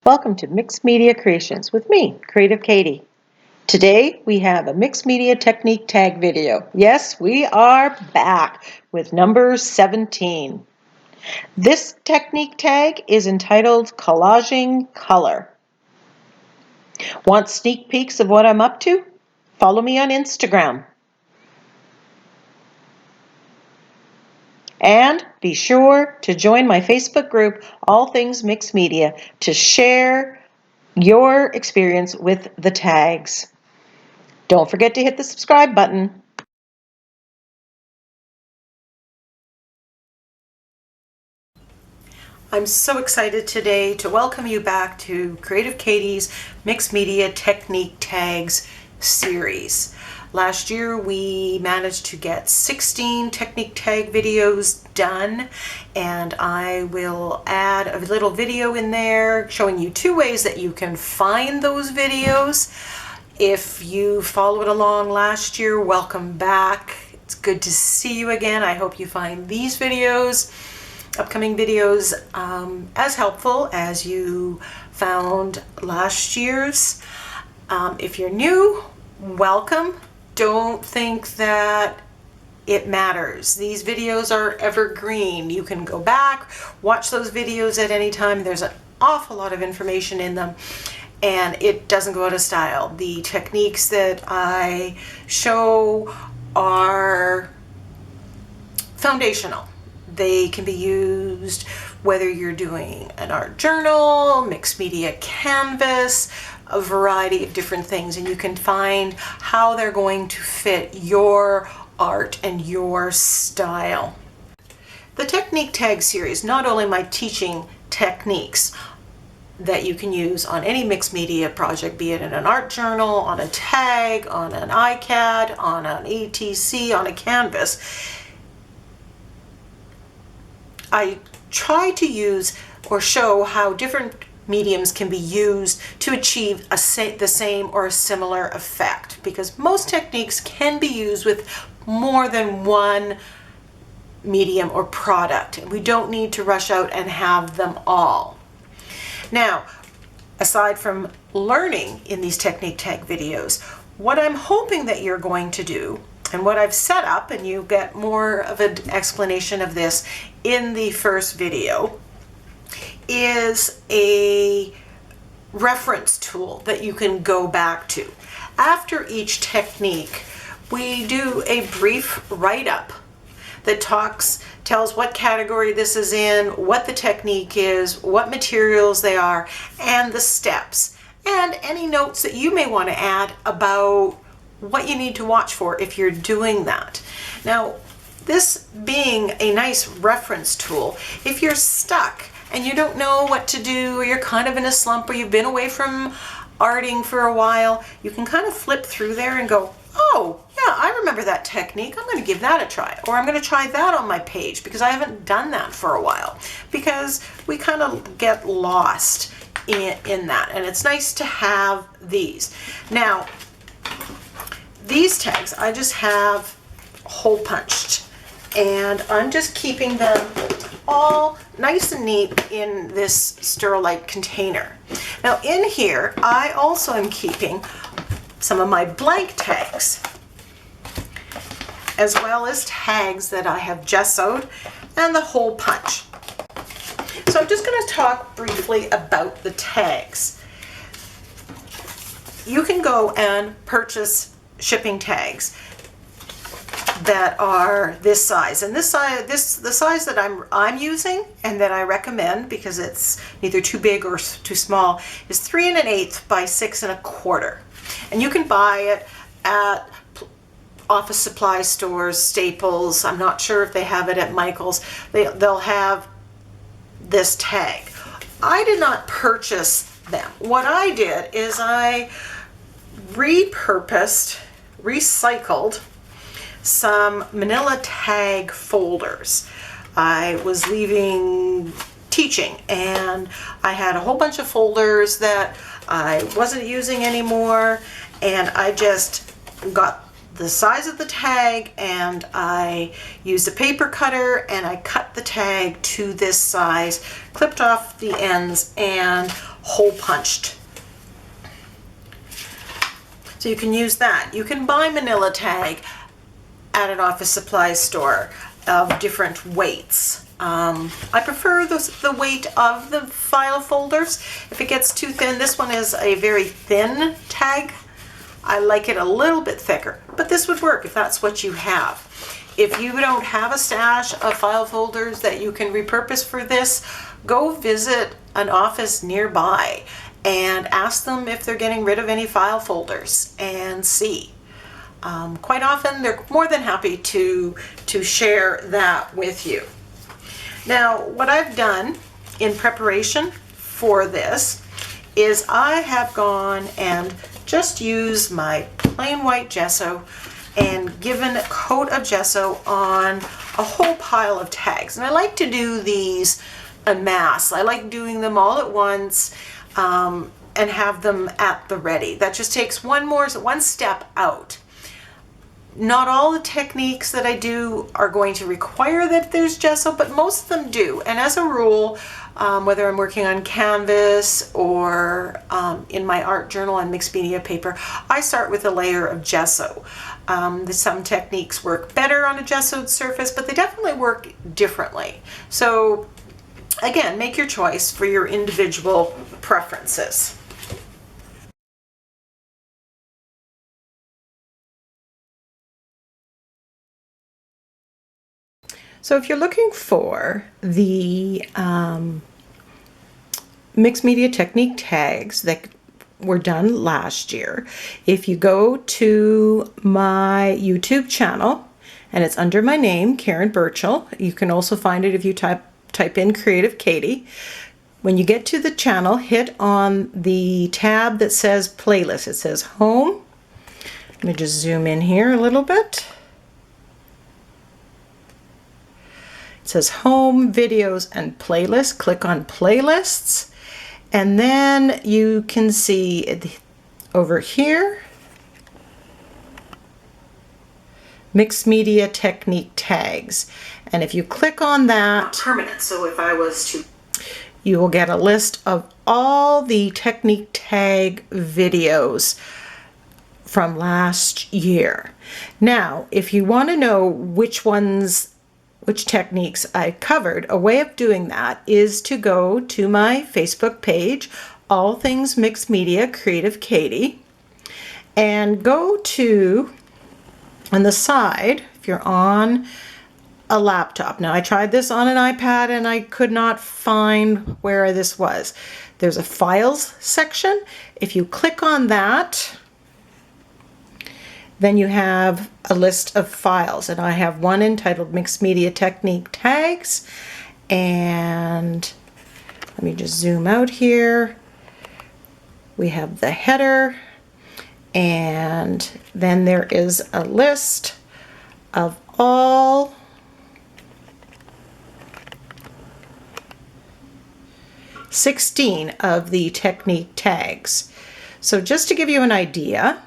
Welcome to Mixed Media Creations with me, Creative Katie. Today we have a mixed media technique tag video. Yes, we are back with number 17. This technique tag is entitled Collaging Color. Want sneak peeks of what I'm up to? Follow me on Instagram. And be sure to join my Facebook group, All Things Mixed Media, to share your experience with the tags. Don't forget to hit the subscribe button. I'm so excited today to welcome you back to Creative Katie's Mixed Media Technique Tags series. Last year we managed to get 16 technique tag videos done, and I will add a little video in there showing you two ways that you can find those videos. If you followed along last year, welcome back. It's good to see you again. I hope you find these videos, upcoming videos, as helpful as you found last year's. If you're new, welcome. Don't think that it matters. These videos are evergreen. You can go back, watch those videos at any time. There's an awful lot of information in them, and it doesn't go out of style. The techniques that I show are foundational. They can be used whether you're doing an art journal, mixed media canvas, a variety of different things, and you can find how they're going to fit your art and your style. The Technique Tag series, not only my teaching techniques that you can use on any mixed media project, be it in an art journal, on a tag, on an iCAD, on an ATC, on a canvas. I try to use or show how different mediums can be used to achieve the same or a similar effect, because most techniques can be used with more than one medium or product. We don't need to rush out and have them all. Now, aside from learning in these technique tag videos, what I'm hoping that you're going to do, and what I've set up, and you get more of an explanation of this in the first video, is a reference tool that you can go back to. After each technique, we do a brief write-up that tells what category this is in, what the technique is, what materials they are, and the steps, and any notes that you may want to add about what you need to watch for if you're doing that. Now, this being a nice reference tool, if you're stuck and you don't know what to do, or you're kind of in a slump, or you've been away from arting for a while, you can kind of flip through there and go, oh, yeah, I remember that technique. I'm going to give that a try. Or I'm going to try that on my page because I haven't done that for a while. Because we kind of get lost in that. And it's nice to have these. Now, these tags I just have hole punched, and I'm just keeping them all nice and neat in this Sterilite container. Now in here, I also am keeping some of my blank tags, as well as tags that I have gessoed and the hole punch. So I'm just going to talk briefly about the tags. You can go and purchase shipping tags that are this size, and the size that I'm using and that I recommend, because it's neither too big or too small, is 3 1/8 by 6 1/4, and you can buy it at office supply stores, Staples. I'm not sure if they have it at Michael's. They'll have this tag. I did not purchase them. What I did is I recycled some manila tag folders. I was leaving teaching, and I had a whole bunch of folders that I wasn't using anymore, and I just got the size of the tag, and I used a paper cutter, and I cut the tag to this size, clipped off the ends, and hole punched. So you can use that. You can buy manila tag at an office supply store of different weights. I prefer the weight of the file folders. If it gets too thin, this one is a very thin tag. I like it a little bit thicker, but this would work if that's what you have. If you don't have a stash of file folders that you can repurpose for this, go visit an office nearby and ask them if they're getting rid of any file folders and see. Quite often they're more than happy to share that with you. Now, what I've done in preparation for this is I have gone and just used my plain white gesso and given a coat of gesso on a whole pile of tags. And I like to do these en masse. I like doing them all at once and have them at the ready. That just takes one step out. Not all the techniques that I do are going to require that there's gesso, but most of them do. And as a rule, whether I'm working on canvas or in my art journal on mixed media paper, I start with a layer of gesso. Some techniques work better on a gessoed surface, but they definitely work differently. So again, make your choice for your individual preferences. So if you're looking for the mixed media technique tags that were done last year, if you go to my YouTube channel, and it's under my name, Karen Burchill. You can also find it if you type in Creative Katie. When you get to the channel, hit on the tab that says Playlist. It says Home. Let me just zoom in here a little bit. It says Home, Videos, and Playlists. Click on Playlists, and then you can see it over here, Mixed Media Technique Tags. And if you click on that, permanent. So if I was to, you will get a list of all the technique tag videos from last year. Now, if you want to know which techniques I covered, a way of doing that is to go to my Facebook page, All Things Mixed Media Creative Katie, and go to, on the side, if you're on a laptop. Now, I tried this on an iPad and I could not find where this was. There's a Files section. If you click on that, then you have a list of files, and I have one entitled Mixed Media Technique Tags. And let me just zoom out here. We have the header, and then there is a list of all 16 of the technique tags. So just to give you an idea,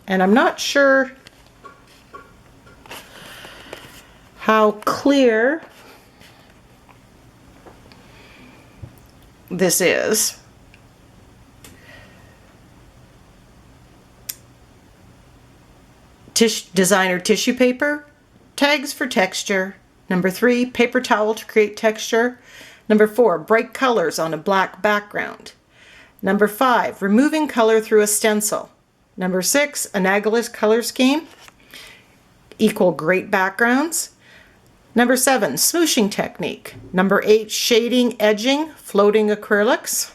and I'm not sure how clear this is. Designer tissue paper, tags for texture. Number 3, paper towel to create texture. Number 4, bright colors on a black background. Number 5, removing color through a stencil. Number 6, analogous color scheme equal great backgrounds. Number 7, smooshing technique. Number 8, shading, edging, floating acrylics.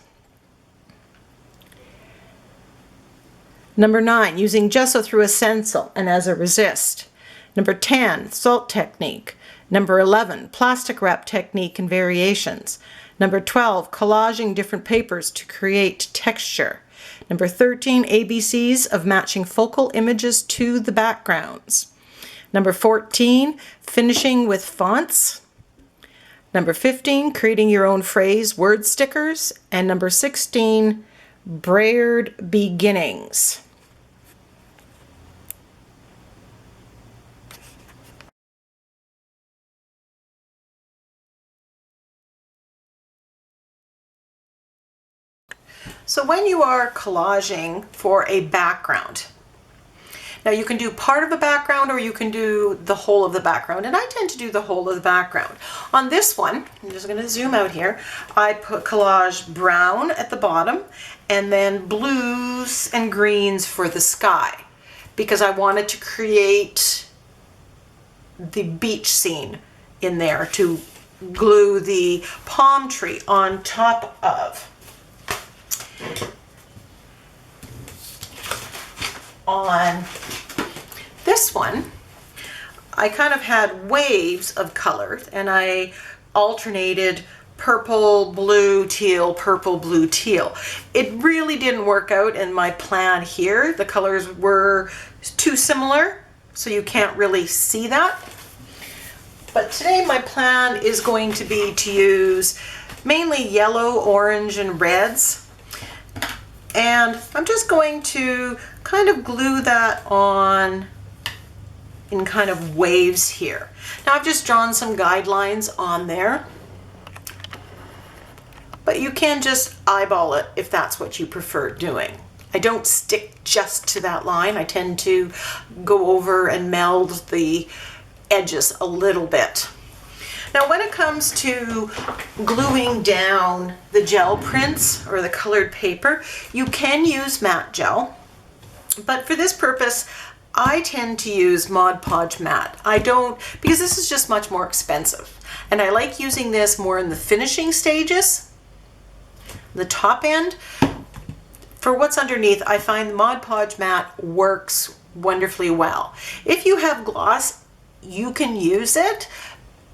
Number 9, using gesso through a stencil and as a resist. Number 10, salt technique. Number 11, plastic wrap technique and variations. Number 12, collaging different papers to create texture. Number 13, ABCs of matching focal images to the backgrounds. Number 14, finishing with fonts. Number 15, creating your own phrase word stickers. And number 16, brayered beginnings. So when you are collaging for a background, now you can do part of the background or you can do the whole of the background, and I tend to do the whole of the background. On this one, I'm just going to zoom out here, I put collage brown at the bottom and then blues and greens for the sky because I wanted to create the beach scene in there to glue the palm tree on top of. On this one, I kind of had waves of colors and I alternated purple, blue, teal, purple, blue, teal. It really didn't work out in my plan here. The colors were too similar, so you can't really see that. But today my plan is going to be to use mainly yellow, orange, and reds. And I'm just going to kind of glue that on in kind of waves here. Now I've just drawn some guidelines on there, but you can just eyeball it if that's what you prefer doing. I don't stick just to that line. I tend to go over and meld the edges a little bit. Now when it comes to gluing down the gel prints or the colored paper, you can use matte gel, but for this purpose I tend to use Mod Podge matte. I don't, because this is just much more expensive, and I like using this more in the finishing stages, the top end. For what's underneath, I find Mod Podge matte works wonderfully well. If you have gloss, you can use it,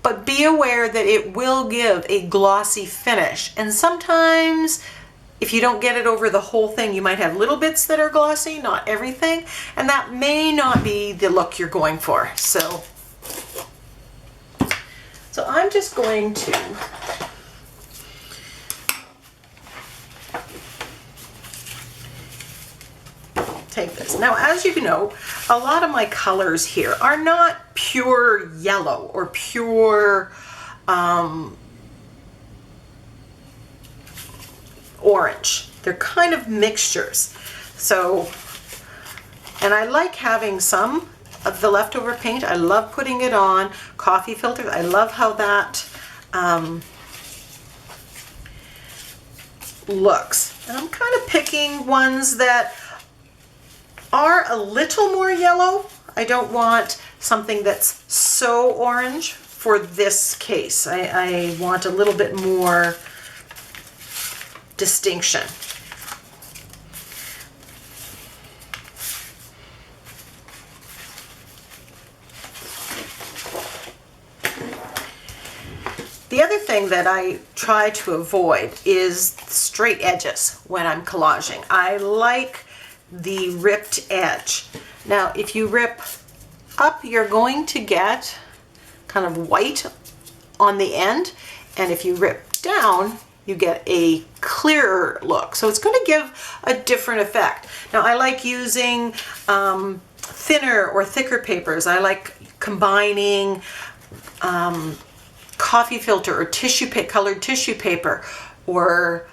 but be aware that it will give a glossy finish. And sometimes if you don't get it over the whole thing, you might have little bits that are glossy, not everything, and that may not be the look you're going for. So I'm just going to take this. Now, as you know, a lot of my colors here are not pure yellow or pure orange. They're kind of mixtures. So, and I like having some of the leftover paint. I love putting it on coffee filters. I love how that looks. And I'm kind of picking ones that are a little more yellow. I don't want something that's so orange for this case. I want a little bit more distinction. The other thing that I try to avoid is straight edges when I'm collaging. I like the ripped edge. Now, if you rip up, you're going to get kind of white on the end, and if you rip down, you get a clearer look. So it's going to give a different effect. Now, I like using thinner or thicker papers. I like combining coffee filter or colored tissue paper or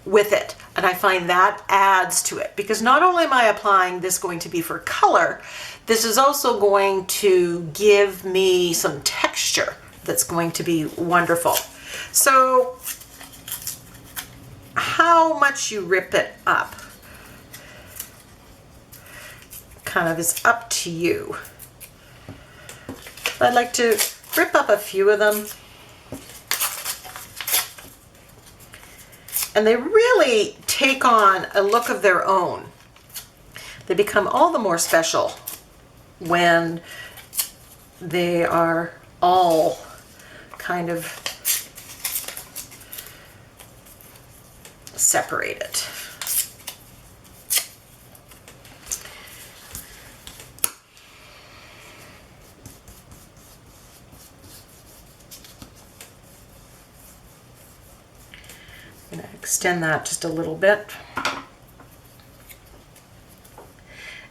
with it, and I find that adds to it, because not only am I applying this going to be for color, this is also going to give me some texture that's going to be wonderful. So how much you rip it up kind of is up to you. I'd like to rip up a few of them. And they really take on a look of their own. They become all the more special when they are all kind of separated. I'm going to extend that just a little bit.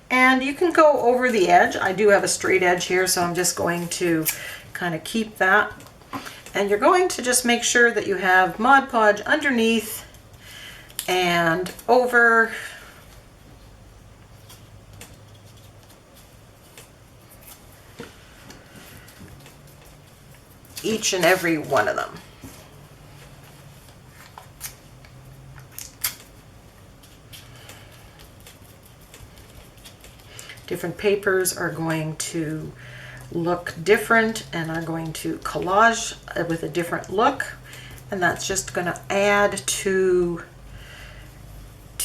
And you can go over the edge. I do have a straight edge here, so I'm just going to kind of keep that. And you're going to just make sure that you have Mod Podge underneath and over each and every one of them. Different papers are going to look different and are going to collage with a different look, and that's just going to add to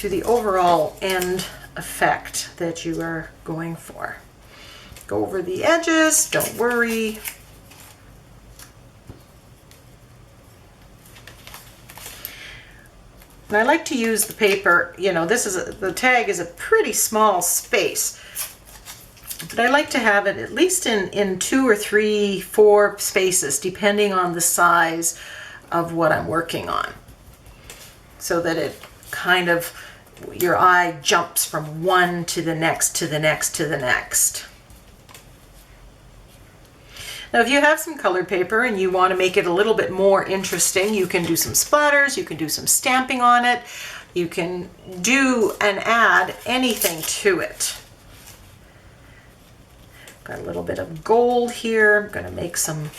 the overall end effect that you are going for. Go over the edges, don't worry. And I like to use the paper, you know, the tag is a pretty small space, but I like to have it at least in 2 or 3, 4 spaces, depending on the size of what I'm working on, so that it kind of, your eye jumps from one to the next, to the next, to the next. Now, if you have some colored paper and you want to make it a little bit more interesting, you can do some splatters, you can do some stamping on it, you can do and add anything to it. Got a little bit of gold here. I'm going to make some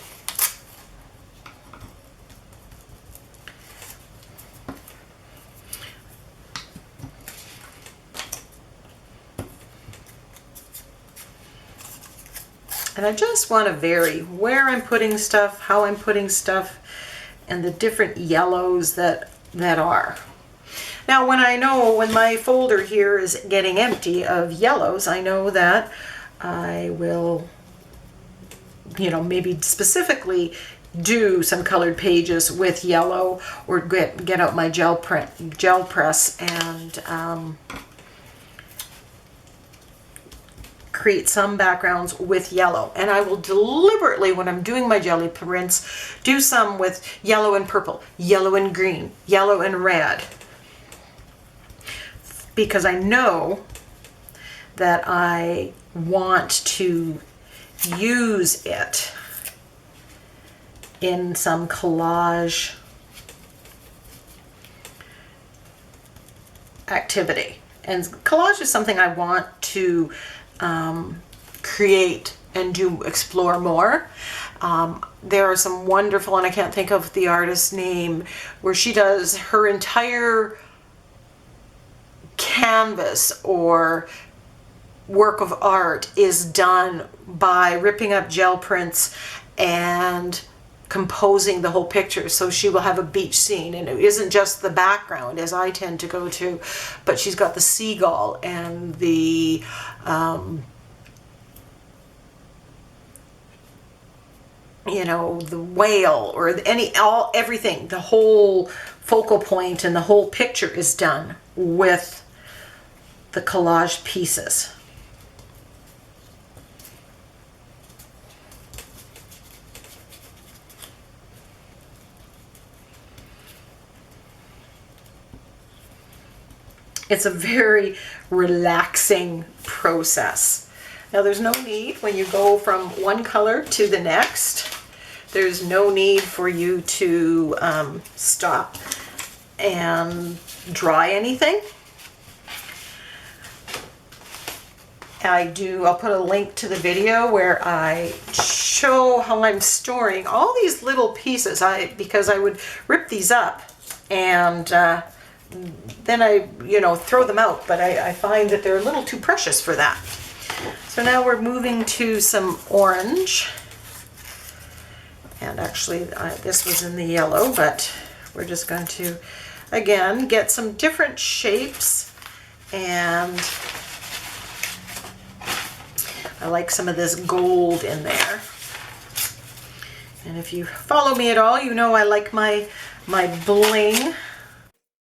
and I just want to vary where I'm putting stuff, how I'm putting stuff, and the different yellows that are. Now, when my folder here is getting empty of yellows, I know that I will, you know, maybe specifically do some colored pages with yellow, or get out my gel press and create some backgrounds with yellow. And I will deliberately, when I'm doing my jelly prints, do some with yellow and purple, yellow and green, yellow and red, because I know that I want to use it in some collage activity. And collage is something I want to create and explore more. There are some wonderful, and I can't think of the artist's name, where she does her entire canvas or work of art is done by ripping up gel prints and composing the whole picture. So she will have a beach scene, and it isn't just the background as I tend to go to, but she's got the seagull and the you know, the whale, or everything. The whole focal point and the whole picture is done with the collage pieces. It's a very relaxing process. Now, there's no need when you go from one color to the next, there's no need for you to stop and dry anything. I'll put a link to the video where I show how I'm storing all these little pieces, because I would rip these up and then I, you know, throw them out, but I find that they're a little too precious for that. So now we're moving to some orange, and actually this was in the yellow, but we're just going to again get some different shapes, and I like some of this gold in there. And if you follow me at all, you know I like my bling.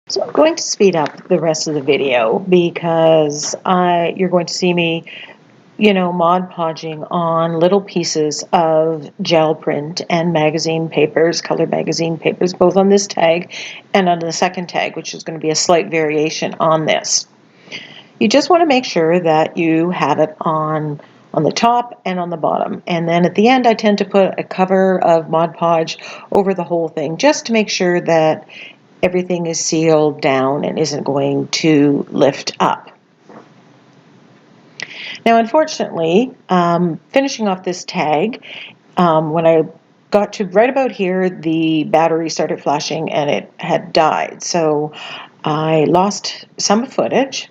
So I'm going to speed up the rest of the video because you're going to see me, you know, Mod Podging on little pieces of gel print and magazine papers, colored magazine papers, both on this tag and on the second tag, which is going to be a slight variation on this. You just want to make sure that you have it on the top and on the bottom. And then at the end, I tend to put a cover of Mod Podge over the whole thing, just to make sure that everything is sealed down and isn't going to lift up. Now, unfortunately, finishing off this tag, when I got to right about here, the battery started flashing and it had died. So I lost some footage.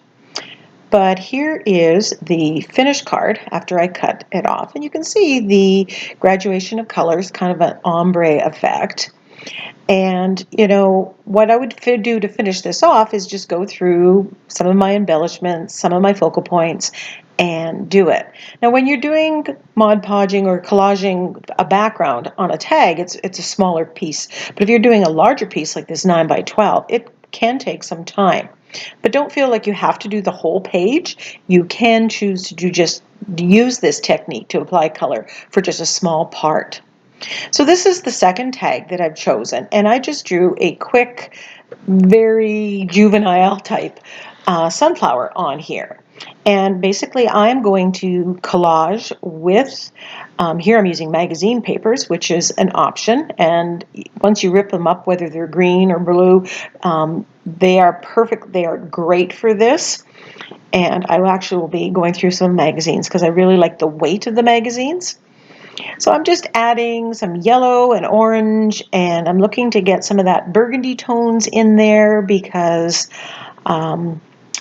But here is the finished card after I cut it off. And you can see the graduation of colors, kind of an ombre effect. And, you know, what I would do to finish this off is just go through some of my embellishments, some of my focal points, and do it. Now, when you're doing Mod Podging or collaging a background on a tag, it's a smaller piece. But if you're doing a larger piece like this 9 by 12, it can take some time. But don't feel like you have to do the whole page. You can choose to just use this technique to apply color for just a small part. So this is the second tag that I've chosen, and I just drew a quick, very juvenile type sunflower on here. And basically I'm going to collage with, here I'm using magazine papers, which is an option, and once you rip them up, whether they're green or blue, they are perfect, they are great for this. And I actually will be going through some magazines because I really like the weight of the magazines. So I'm just adding some yellow and orange, and I'm looking to get some of that burgundy tones in there because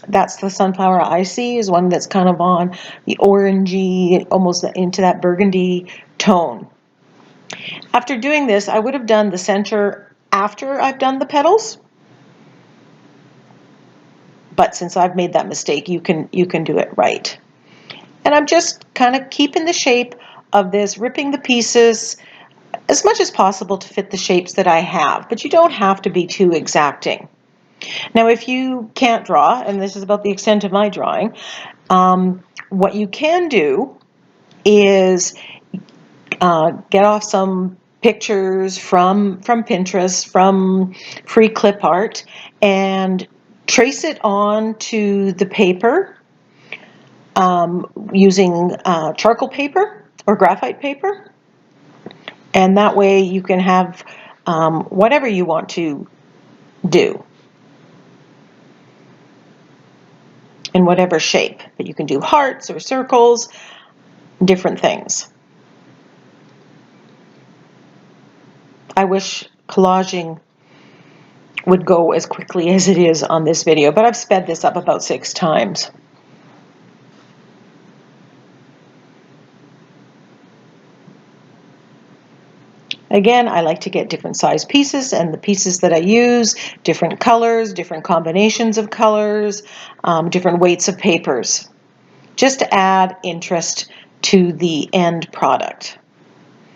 that's the sunflower I see, is one that's kind of on the orangey, almost into that burgundy tone. After doing this, I would have done the center after I've done the petals. But since I've made that mistake, you can do it right. And I'm just kind of keeping the shape of this, ripping the pieces as much as possible to fit the shapes that I have, but you don't have to be too exacting. Now, if you can't draw, and this is about the extent of my drawing, what you can do is get off some pictures from Pinterest, from free clip art, and trace it onto the paper using charcoal paper or graphite paper. And that way you can have whatever you want to do in whatever shape. But you can do hearts or circles, different things. I wish collaging would go as quickly as it is on this video, but I've sped this up about 6 times. Again, I like to get different size pieces, and the pieces that I use, different colors, different combinations of colors, different weights of papers, just to add interest to the end product.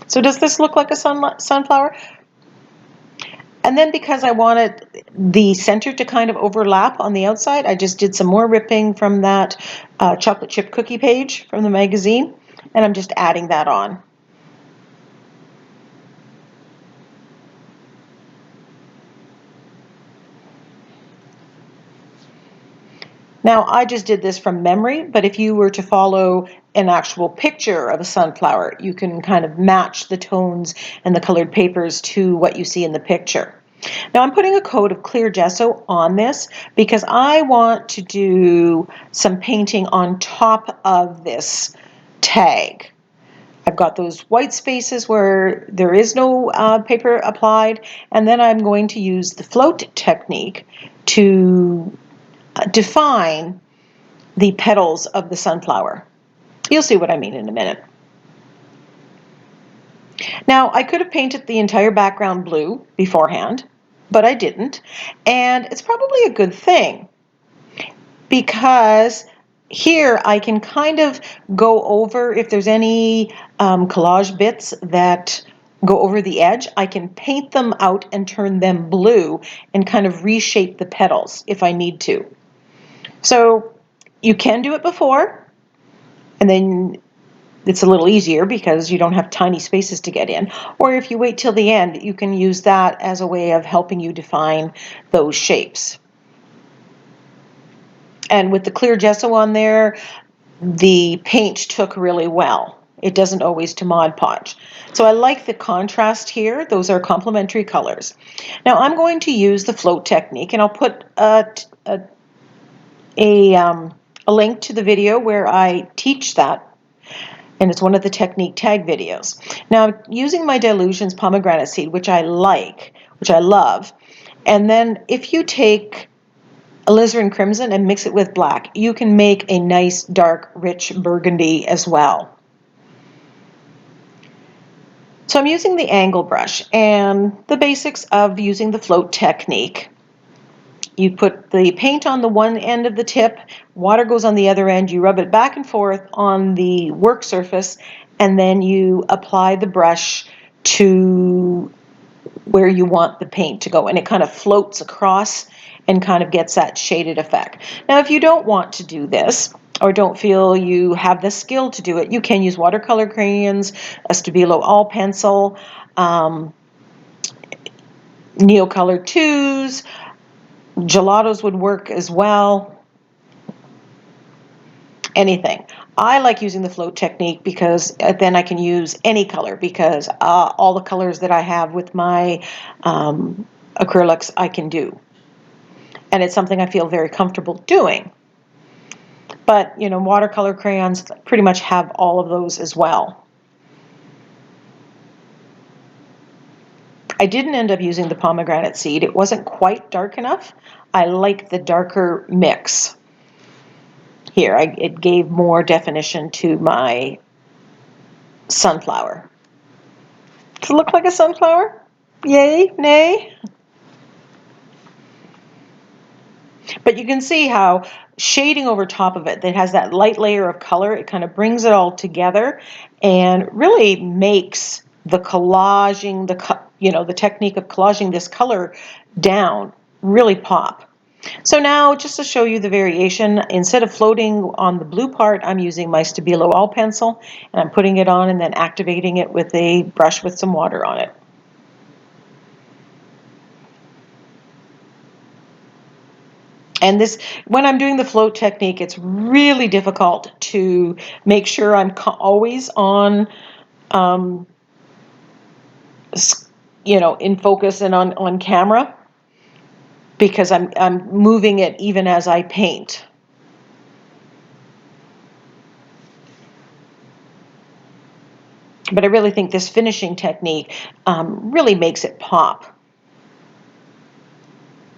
So does this look like a sunflower? And then because I wanted the center to kind of overlap on the outside, I just did some more ripping from that chocolate chip cookie page from the magazine, and I'm just adding that on. Now, I just did this from memory, but if you were to follow an actual picture of a sunflower, you can kind of match the tones and the colored papers to what you see in the picture. Now, I'm putting a coat of clear gesso on this because I want to do some painting on top of this tag. I've got those white spaces where there is no paper applied, and then I'm going to use the float technique to define the petals of the sunflower. You'll see what I mean in a minute. Now, I could have painted the entire background blue beforehand, but I didn't, and it's probably a good thing because here I can kind of go over, if there's any collage bits that go over the edge, I can paint them out and turn them blue and kind of reshape the petals if I need to. So you can do it before, and then it's a little easier because you don't have tiny spaces to get in. Or if you wait till the end, you can use that as a way of helping you define those shapes. And with the clear gesso on there, the paint took really well. It doesn't always to Mod Podge. So I like the contrast here. Those are complementary colors. Now I'm going to use the float technique, and I'll put a link to the video where I teach that, and it's one of the technique tag videos. Now I'm using my Dilutions pomegranate seed, which I like, which I love, and then if you take alizarin crimson and mix it with black, you can make a nice dark rich burgundy as well. So I'm using the angle brush and the basics of using the float technique. You put the paint on the one end of the tip, water goes on the other end, you rub it back and forth on the work surface, and then you apply the brush to where you want the paint to go, and it kind of floats across and kind of gets that shaded effect. Now if you don't want to do this, or don't feel you have the skill to do it, you can use watercolor crayons, a Stabilo all pencil, Neocolor 2s, gelatos would work as well, anything. I like using the float technique because then I can use any color, because all the colors that I have with my acrylics I can do. And it's something I feel very comfortable doing. But, you know, watercolor crayons pretty much have all of those as well. I didn't end up using the pomegranate seed. It wasn't quite dark enough. I like the darker mix. Here, it gave more definition to my sunflower. Does it look like a sunflower? Yay, nay? But you can see how shading over top of it that has that light layer of color, it kind of brings it all together and really makes the collaging, the technique of collaging this color down really pop. So now, just to show you the variation, instead of floating on the blue part, I'm using my Stabilo all pencil, and I'm putting it on and then activating it with a brush with some water on it. And this, when I'm doing the float technique, it's really difficult to make sure I'm always on, in focus and on camera, because I'm moving it even as I paint. But I really think this finishing technique really makes it pop.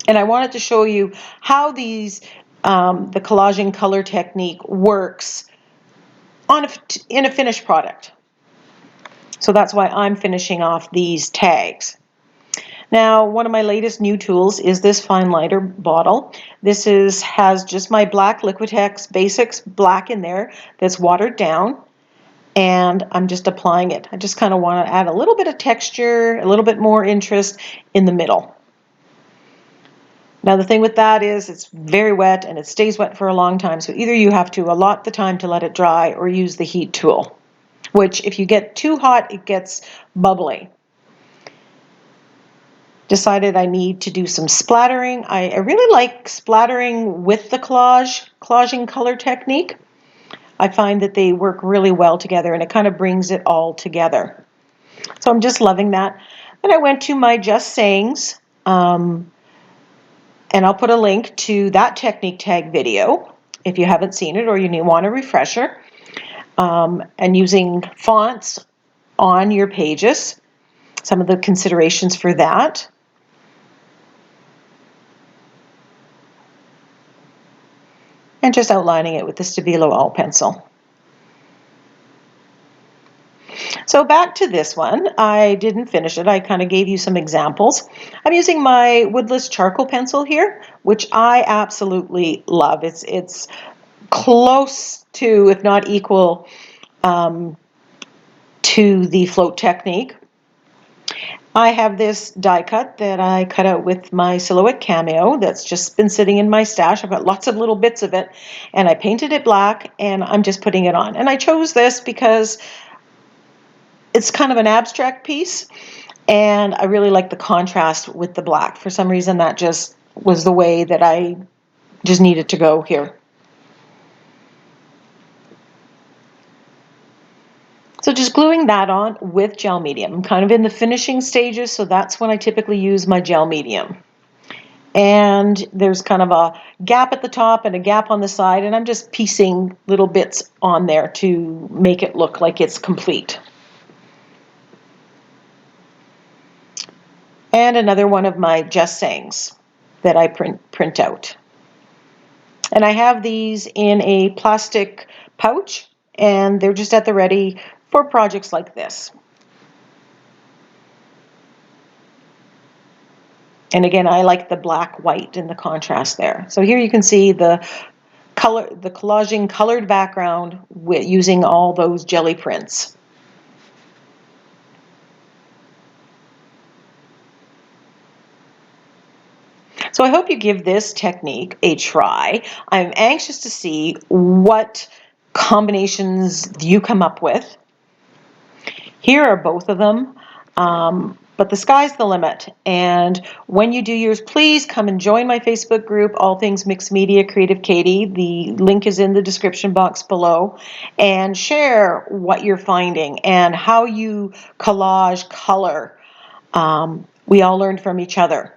And I wanted to show you how these, the collaging color technique works in a finished product. So that's why I'm finishing off these tags. Now, one of my latest new tools is this fine liner bottle. This has just my black Liquitex Basics black in there that's watered down, and I'm just applying it. I just kind of want to add a little bit of texture, a little bit more interest in the middle. Now the thing with that is it's very wet and it stays wet for a long time, so either you have to allot the time to let it dry or use the heat tool, which if you get too hot, it gets bubbly. Decided I need to do some splattering. I really like splattering with the collaging color technique. I find that they work really well together and it kind of brings it all together. So I'm just loving that. Then I went to my Just Sayings, and I'll put a link to that technique tag video if you haven't seen it or you want a refresher, and using fonts on your pages, some of the considerations for that. And just outlining it with the Stabilo all pencil. So back to this one, I didn't finish it. I kind of gave you some examples. I'm using my woodless charcoal pencil here, which I absolutely love. It's close to, if not equal, to the float technique. I have this die cut that I cut out with my Silhouette Cameo that's just been sitting in my stash. I've got lots of little bits of it, and I painted it black, and I'm just putting it on. And I chose this because it's kind of an abstract piece, and I really like the contrast with the black. For some reason, that just was the way that I just needed to go here. just gluing that on with gel medium. I'm kind of in the finishing stages, so that's when I typically use my gel medium. And there's kind of a gap at the top and a gap on the side, and I'm just piecing little bits on there to make it look like it's complete. And another one of my just sayings that I print out. And I have these in a plastic pouch, and they're just at the ready for projects like this. And again, I like the black, white, and the contrast there. So here you can see the color, the collaging colored background with using all those jelly prints. So I hope you give this technique a try. I'm anxious to see what combinations you come up with. Here are both of them, but the sky's the limit. And when you do yours, please come and join my Facebook group, All Things Mixed Media Creative Katie. The link is in the description box below. And share what you're finding and how you collage color. We all learn from each other.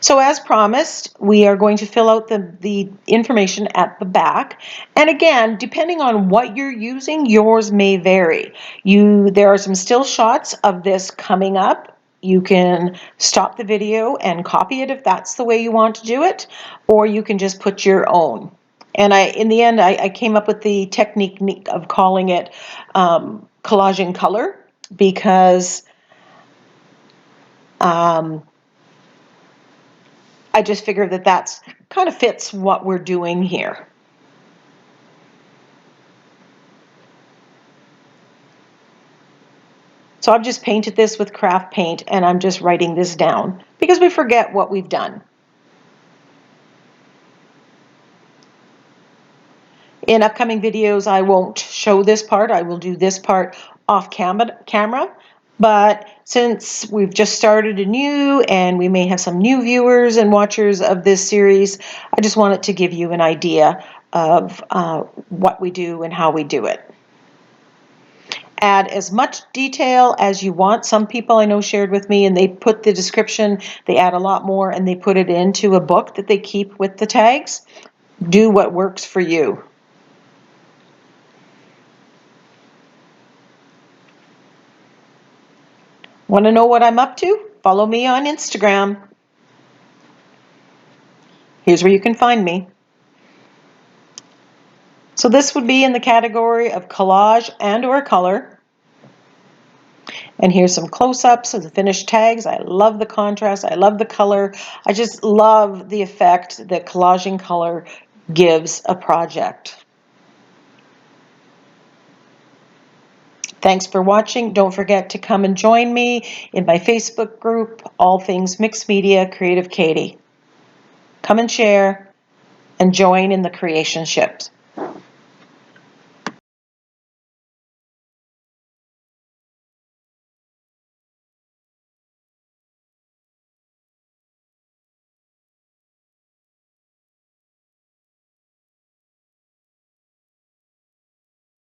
So as promised, we are going to fill out the information at the back. And again, depending on what you're using, yours may vary. There are some still shots of this coming up. You can stop the video and copy it if that's the way you want to do it, or you can just put your own. And in the end, I came up with the technique of calling it collage in color because I just figured that that's kind of fits what we're doing here. So I've just painted this with craft paint, and I'm just writing this down because we forget what we've done. In upcoming videos, I won't show this part. I will do this part off camera. But since we've just started anew and we may have some new viewers and watchers of this series, I just wanted to give you an idea of what we do and how we do it. Add as much detail as you want. Some people I know shared with me and they put the description, they add a lot more and they put it into a book that they keep with the tags. Do what works for you. Want to know what I'm up to? Follow me on Instagram. Here's where you can find me. So this would be in the category of collage and or color. And here's some close-ups of the finished tags. I love the contrast. I love the color. I just love the effect that collaging color gives a project. Thanks for watching. Don't forget to come and join me in my Facebook group, All Things Mixed Media Creative Katie. Come and share and join in the creation ships.